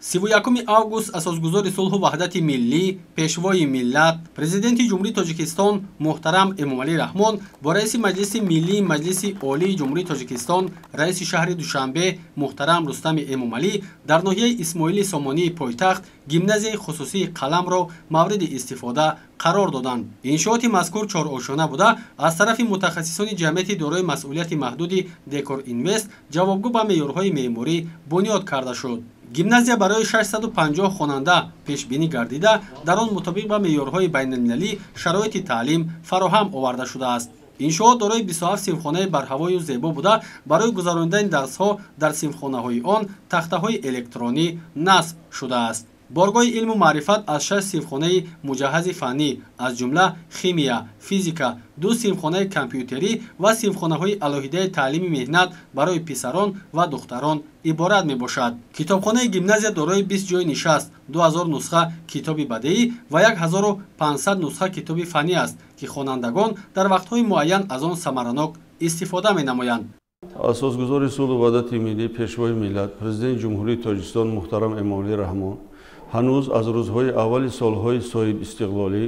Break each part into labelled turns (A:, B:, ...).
A: 31 август асосгузори сулҳу ваҳдати миллӣ, пешвои миллат, президенти ҷумҳурии Тоҷикистон муҳтарам Эмомалӣ Раҳмон бо раиси Маҷлиси Миллии Маҷлиси Олии Ҷумҳурии Тоҷикистон, раиси шаҳри Душанбе муҳтарам Рустами Эмомалӣ дар ноҳияи Исмоили Сомонии пойтахт гимназияи хусусии қаламро мавриди истифода қарор доданд. Иншооти мазкур чорошона буда аз тарафи мутахассисони ҷамъияти дорои масъулияти маҳдуди Декор Инвест ҷавобгӯ ба меъёрҳои меъморӣ бунёд карда шуд. Гимназия барои 650 хонанда пешбинӣ гардида, дар он мутобиқ ба меъёрҳои байналмилалӣ шароити таълим фароҳам оварда шудааст. иншоот дорои 27 синфхонаи барҳавою зебо буда, барои гузарондани дарсҳо дар синфхонаҳои он тахтаҳои электронӣ насб шудааст. боргоҳи илму маърифат аз 6 синфхонаи муҷаҳҳази фаннӣ аз ҷумла химия, физика, 2 синфхонаи компютерӣ ва синфхонаҳои алоҳидаи таълими меҳнат барои писарон ва духтарон иборат мебошад. китобхонаи гимназия дорои 20 ҷойи нишаст, 2000 нусха китоби бадеӣ ва 1500 нусха китоби фаннӣ аст, ки хонандагон дар вақтҳои муайян аз он самаранок истифода менамоянд.
B: асосгузори сулҳу ваҳдати миллӣ, пешвои миллат, президенти ҷумҳурии Тоҷикистон муҳтарам Эмомалӣ Раҳмон ҳанӯз аз рӯзҳои аввали солҳои соҳибистиқлолӣ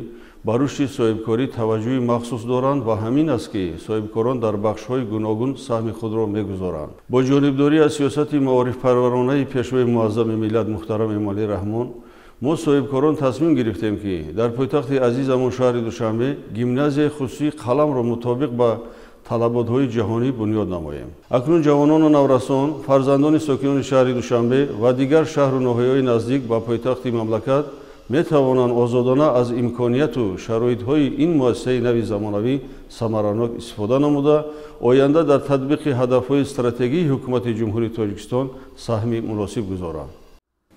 B: ба рушди соҳибкорӣ таваҷҷӯҳи махсус доранд ва ҳамин аст ки соҳибкорон дар бахшҳои гуногун саҳми худро мегузоранд. бо ҷонибдорӣ аз сиёсати маорифпарваронаи пешвои муаззами миллат муҳтарам Эмомалӣ Раҳмон, мо соҳибкорон тасмим гирифтем ки дар пойтахти азизамон шаҳри Душанбе гимназияи хусусии қаламро мутобиқ ба талаботҳои ҷаҳонӣ бунёд намоем. акнун ҷавонону наврасон, фарзандони сокинони шаҳри Душанбе ва дигар шаҳру ноҳияҳои наздик ба пойтахти мамлакат метавонанд озодона аз имконияту шароитҳои ин муассисаи нави замонавӣ самаранок истифода намуда, оянда дар татбиқи ҳадафҳои стратегии ҳукумати ҷумҳурии Тоҷикистон саҳми муносиб гузоранд.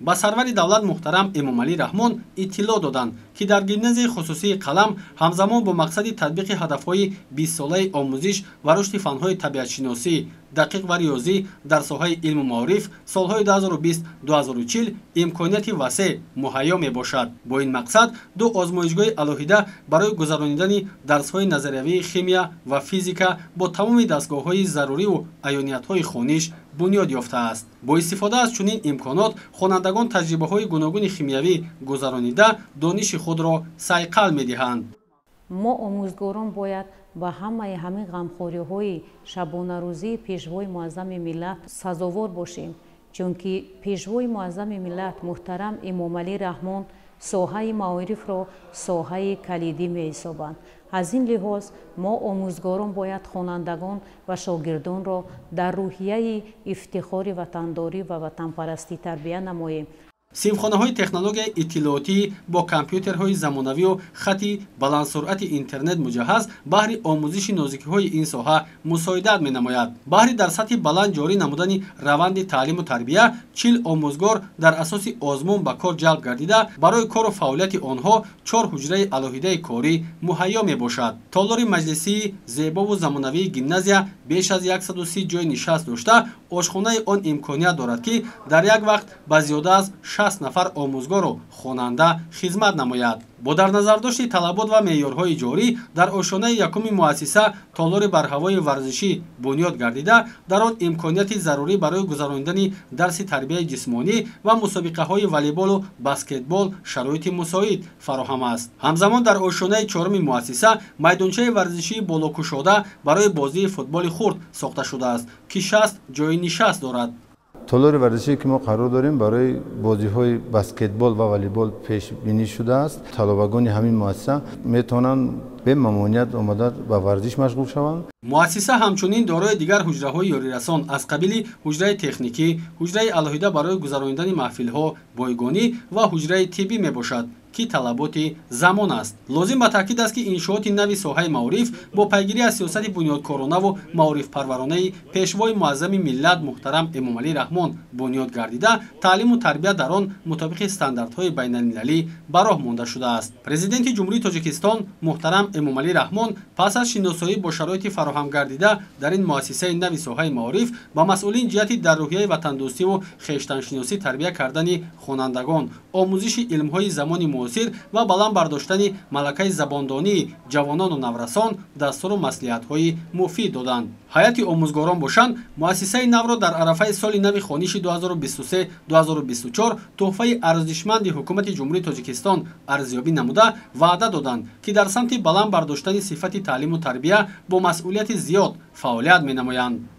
A: ба сарвари давлат муҳтарам Эмомалӣ Раҳмон иттилоъ доданд, ки дар гимназияи хусусии қалам ҳамзамон бо мақсади татбиқи ҳадафҳои 20-солаи омӯзиш ва рушди фанҳои табиатшиносӣ, дақиқ ва риёзӣ дар соҳаи илму маориф солҳои 2020-2040 имконияти васеъ муҳайё мебошад. бо ин мақсад 2 озмоишгоҳи алоҳида барои гузарондани дарсҳои назариявии химия ва физика бо тамоми дастгоҳҳои заруриву аёниятҳои хониш бунёд ёфтааст. бо истифода аз чунин имконот хонандагон таҷрибаҳои гуногуни химиявӣ гузаронида дониши худро сайқал медиҳанд.
C: мо омӯзгорон бояд ба ҳамаи ҳамин ғамхориҳои шабонарӯзии пешвои муаззами миллат сазовор бошем, чунки пешвои муаззами миллат муҳтарам Эмомалӣ Раҳмон соҳаи маорифро соҳаи калидӣ меҳисобанд. аз ин лиҳоз мо омӯзгорон бояд хонандагон ва шогирдонро дар рӯҳияи ифтихори ватандорӣ ва ватанпарастӣ тарбия намоем.
A: синфхонаҳои технологияи иттилоотӣ бо компютерҳои замонавию хати баландсуръати интернет муҷаҳҳаз баҳри омӯзиши нозикиҳои ин соҳа мусоидат менамояд. баҳри дар сатҳи баланд ҷорӣ намудани раванди таълиму тарбия 40 омӯзгор дар асоси озмун ба кор ҷалб гардида, барои кору фаъолияти онҳо 4 ҳуҷраи алоҳидаи корӣ муҳайё мебошад. толори маҷлисии зебову замонавии гимназия беш аз 130 ҷойи нишаст дошта, ошхонаи он имконият дорад ки дар як вақт ба зиёда аз 60 нафар омӯзгору хонанда хизмат намояд. бо дар назардошти талабот ва меъёрҳои ҷорӣ дар ошонаи якуми муассиса толори барҳавои варзишӣ бунёд гардида, дар он имконияти зарурӣ барои гузарондани дарси тарбияи ҷисмонӣ ва мусобиқаҳои волейболу баскетбол шароити мусоид фароҳам аст. ҳамзамон дар ошонаи чоруми муассиса майдончаи варзишии болокушода барои бозии футболи хурд сохта шудааст, ки 60 ҷойи нишаст дорад.
D: толори варзишие ки мо қарор дорем барои бозиҳои баскетбол ва волейбол пешбинӣ шудааст. талабагони ҳамин муассиса метавонанд бе мамоният омада ба варзиш машғул шаванд.
A: муассиса ҳамчунин дорои дигар ҳуҷраҳои ёрирасон аз қабили ҳуҷраи техникӣ, ҳуҷраи алоҳида барои гузарондани маҳфилҳо, бойгонӣ ва ҳуҷраи тиббӣ мебошад, ки талаботи замон аст. лозим ба таъкид аст ки иншооти нави соҳаи маориф бо пайгирӣ аз сиёсати бунёдкоронаву маорифпарваронаи пешвои муаззами миллат муҳтарам Эмомалӣ Раҳмон бунёд гардида, таълиму тарбия дар он мутобиқи стандартҳои байналмилалӣ ба роҳ монда шудааст. президенти ҷумҳурии Тоҷикистон муҳтарам Эмомалӣ Раҳмон пас аз шиносоӣ бо шароити фароҳам гардида дар ин муассисаи нави соҳаи маориф ба масъулин ҷиҳати дар рӯҳияи ватандӯстиву хештаншиносӣ тарбия кардани хонандагон, омӯзиши илмҳои замони муосир ва баланд бардоштани малакаи забондонии ҷавонону наврасон дастуру маслиҳатҳои муфид доданд. ҳайати омӯзгорон бошанд муассисаи навро дар арафаи соли нави хониши 2023-2024 тӯҳфаи арзишманди ҳукумати ҷумҳурии Тоҷикистон арзёбӣ намуда ваъда доданд, ки дар самти баланд бардоштани сифати таълиму тарбия бо масъулияти зиёд фаъолият менамоянд.